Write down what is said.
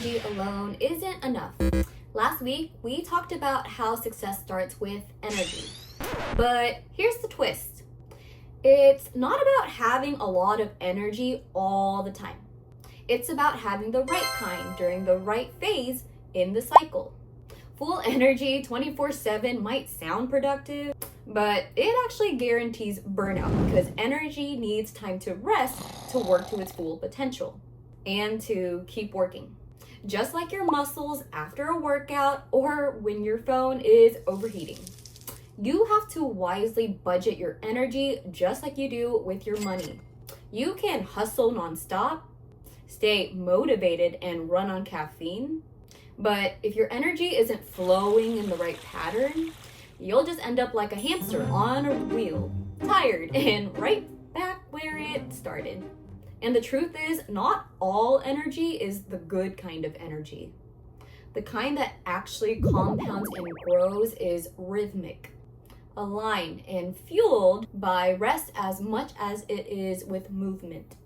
energy alone isn't enough. Last week, we talked about how success starts with energy. But here's the twist. It's not about having a lot of energy all the time. It's about having the right kind during the right phase in the cycle. Full energy 24/7 might sound productive, but it actually guarantees burnout because energy needs time to rest to work to its full potential and to keep working. Just like your muscles after a workout or when your phone is overheating. You have to wisely budget your energy just like you do with your money. You can hustle nonstop, stay motivated, and run on caffeine. But if your energy isn't flowing in the right pattern, you'll just end up like a hamster on a wheel, tired and right back where it started. And the truth is, not all energy is the good kind of energy. The kind that actually compounds and grows is rhythmic, aligned, and fueled by rest as much as it is with movement.